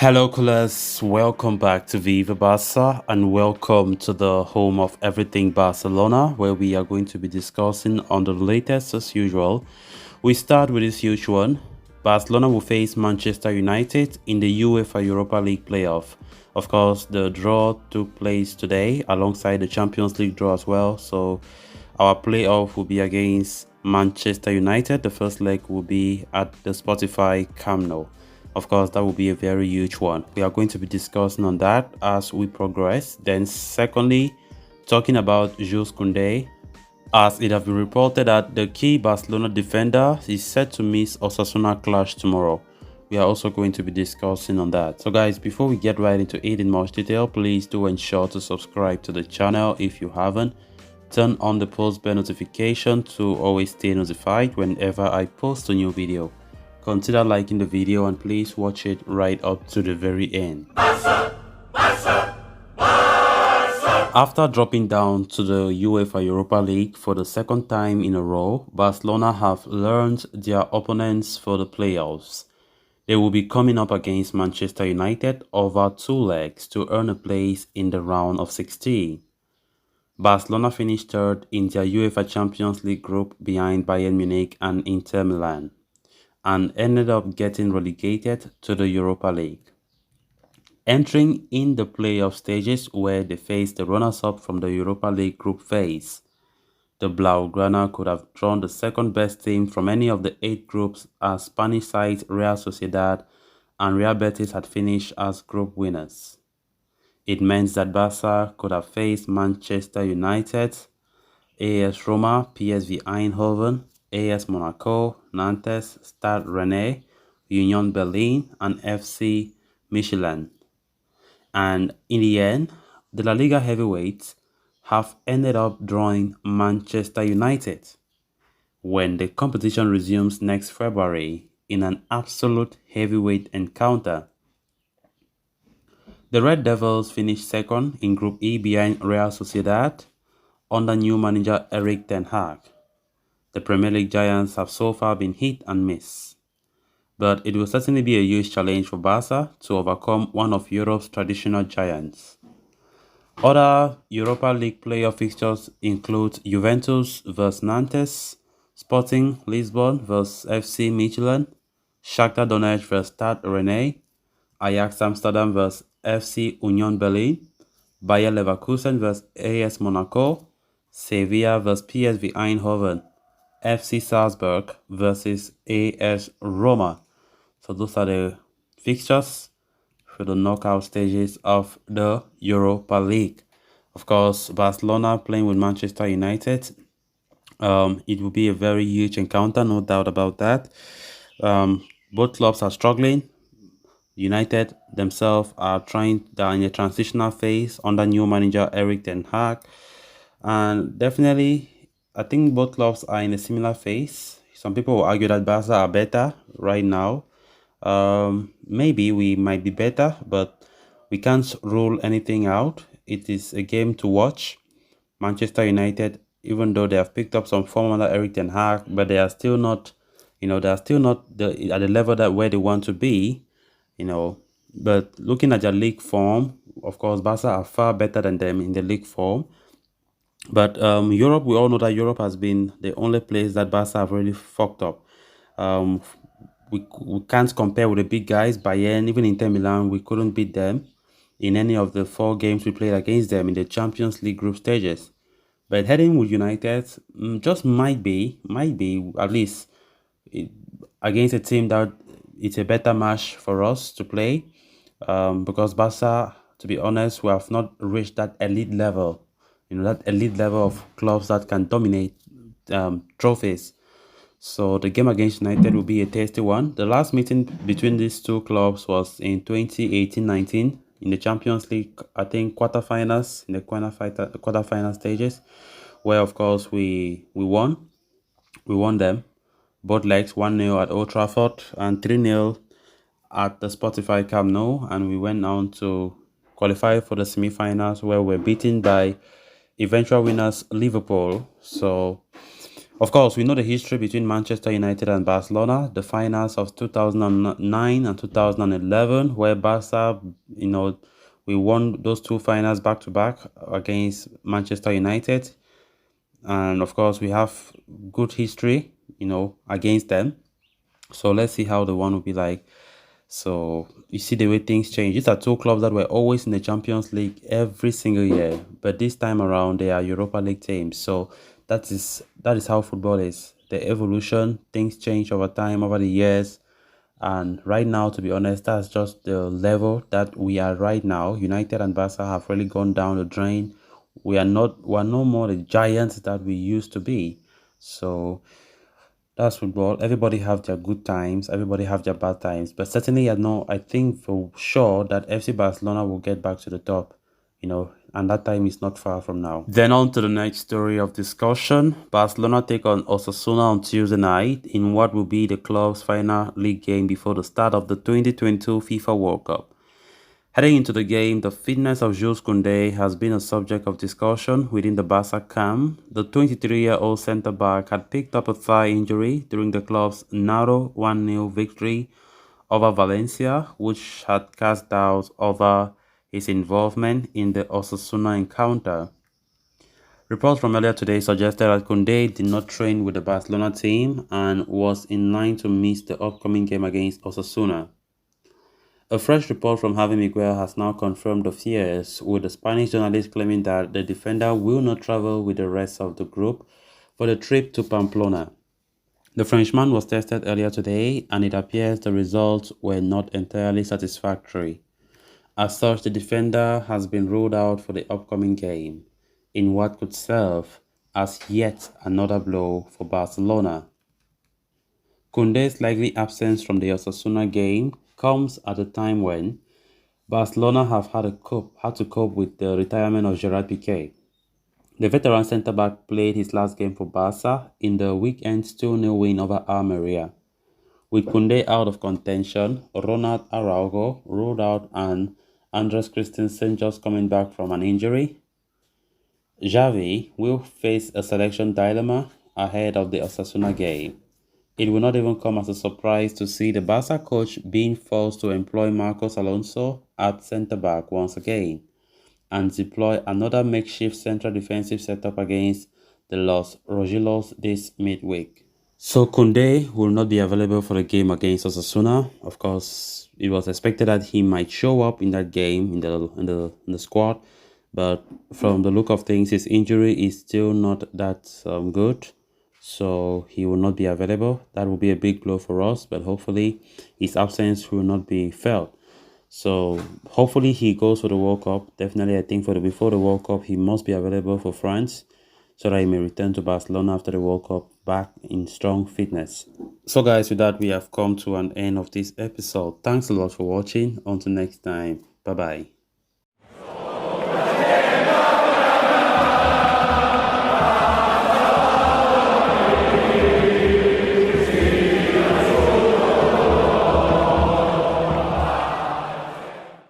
Hello, Coolers. Welcome back to Viva Barca and welcome to the home of everything Barcelona, where we are going to be discussing on the latest as usual. We start with this huge one. Barcelona will face Manchester United in the UEFA Europa League playoff. Of course, the draw took place today alongside the Champions League draw as well. So our playoff will be against Manchester United. The first leg will be at the Spotify Camp Nou. Of course, that will be a very huge one. We are going to be discussing on that as we progress. Then secondly, talking about Jules Kounde, as it has been reported that the key Barcelona defender is set to miss Osasuna clash tomorrow. We are also going to be discussing on that. So guys, before we get right into it in much detail, please do ensure to subscribe to the channel if you haven't. Turn on the post bell notification to always stay notified whenever I post a new video. Consider liking the video and please watch it right up to the very end. After dropping down to the UEFA Europa League for the second time in a row, Barcelona have learned their opponents for the playoffs. They will be coming up against Manchester United over two legs to earn a place in the round of 16. Barcelona finished third in their UEFA Champions League group behind Bayern Munich and Inter Milan, and ended up getting relegated to the Europa League, entering in the playoff stages where they faced the runners-up from the Europa League group phase. The Blaugrana could have drawn the second best team from any of the 8 groups, as Spanish sides Real Sociedad and Real Betis had finished as group winners. It meant that Barca could have faced Manchester United, AS Roma, PSV Eindhoven, AS Monaco, Nantes, Stade Rennais, Union Berlin, and FC Michelin. And in the end, the La Liga heavyweights have ended up drawing Manchester United when the competition resumes next February in an absolute heavyweight encounter. The Red Devils finished second in Group E behind Real Sociedad under new manager Erik ten Hag. The Premier League giants have so far been hit and miss, but it will certainly be a huge challenge for Barca to overcome one of Europe's traditional giants. Other Europa League playoff fixtures include Juventus vs Nantes, Sporting Lisbon vs FC Michelin, Shakhtar Donetsk vs Stade Rennais, Ajax Amsterdam vs FC Union Berlin, Bayer Leverkusen vs AS Monaco, Sevilla vs PSV Eindhoven, FC Salzburg versus AS Roma. So those are the fixtures for the knockout stages of the Europa League. Of course, Barcelona playing with Manchester United. It will be a very huge encounter, no doubt about that. Both clubs are struggling. United themselves are they're in a transitional phase under new manager Erik ten Hag. And definitely, I think both clubs are in a similar phase. Some people will argue that Barca are better right now. Maybe we might be better, but we can't rule anything out. It is a game to watch. Manchester United, even though they have picked up some form under Erik ten Hag, but they are still not, they are still not at the level that where they want to be, But looking at their league form, of course, Barca are far better than them in the league form. But Europe, we all know that Europe has been the only place that Barca have really fucked up. We can't compare with the big guys. Bayern, even Inter Milan, we couldn't beat them in any of the 4 games we played against them in the Champions League group stages. But heading with United just might be at least against a team that it's a better match for us to play, because Barca, to be honest, we have not reached that elite level, that elite level of clubs that can dominate trophies. So the game against United will be a tasty one. The last meeting between these two clubs was in 2018-19 in the Champions League, I think quarterfinals, in the quarterfinal stages, where of course we won. We won them both legs 1-0 at Old Trafford and 3-0 at the Spotify Camp Nou, and we went on to qualify for the semi-finals where we're beaten by eventual winners Liverpool. So Of course, we know the history between Manchester United and Barcelona, the finals of 2009 and 2011, where Barca, we won those two finals back to back against Manchester United. And of course, we have good history, against them. So let's see how the one will be like. So you see the way things change. These are two clubs that were always in the Champions League every single year, but this time around they are Europa League teams. So that is how football is. The evolution, things change over time, over the years. And right now, to be honest, that's just the level that we are right now. United and Barca have really gone down the drain. We're no more the giants that we used to be. So that's football. Everybody have their good times. Everybody have their bad times. But certainly, I think for sure that FC Barcelona will get back to the top, and that time is not far from now. Then on to the next story of discussion. Barcelona take on Osasuna on Tuesday night in what will be the club's final league game before the start of the 2022 FIFA World Cup. Heading into the game, the fitness of Jules Kounde has been a subject of discussion within the Barca camp. The 23-year-old centre-back had picked up a thigh injury during the club's narrow 1-0 victory over Valencia, which had cast doubts over his involvement in the Osasuna encounter. Reports from earlier today suggested that Kounde did not train with the Barcelona team and was in line to miss the upcoming game against Osasuna. A fresh report from Javi Miguel has now confirmed the fears, with the Spanish journalist claiming that the defender will not travel with the rest of the group for the trip to Pamplona. The Frenchman was tested earlier today, and it appears the results were not entirely satisfactory. As such, the defender has been ruled out for the upcoming game, in what could serve as yet another blow for Barcelona. Kounde's likely absence from the Osasuna game comes at a time when Barcelona have had to cope with the retirement of Gerard Piqué. The veteran centre-back played his last game for Barca in the weekend's 2-0 win over Almeria. With Kounde out of contention, Ronald Araujo ruled out, and Andres Christensen just coming back from an injury, Xavi will face a selection dilemma ahead of the Osasuna game. It will not even come as a surprise to see the Barca coach being forced to employ Marcos Alonso at centre-back once again and deploy another makeshift central defensive setup against the Los Rojillos this midweek. So Kounde will not be available for the game against Osasuna. Of course, it was expected that he might show up in that game in the squad, but from the look of things, his injury is still not that good. So he will not be available. That will be a big blow for us, but hopefully his absence will not be felt. So hopefully he goes for the World Cup. Definitely, I think before the World Cup, he must be available for France so that he may return to Barcelona after the World Cup back in strong fitness. So guys, with that, we have come to an end of this episode. Thanks a lot for watching. Until next time. Bye-bye.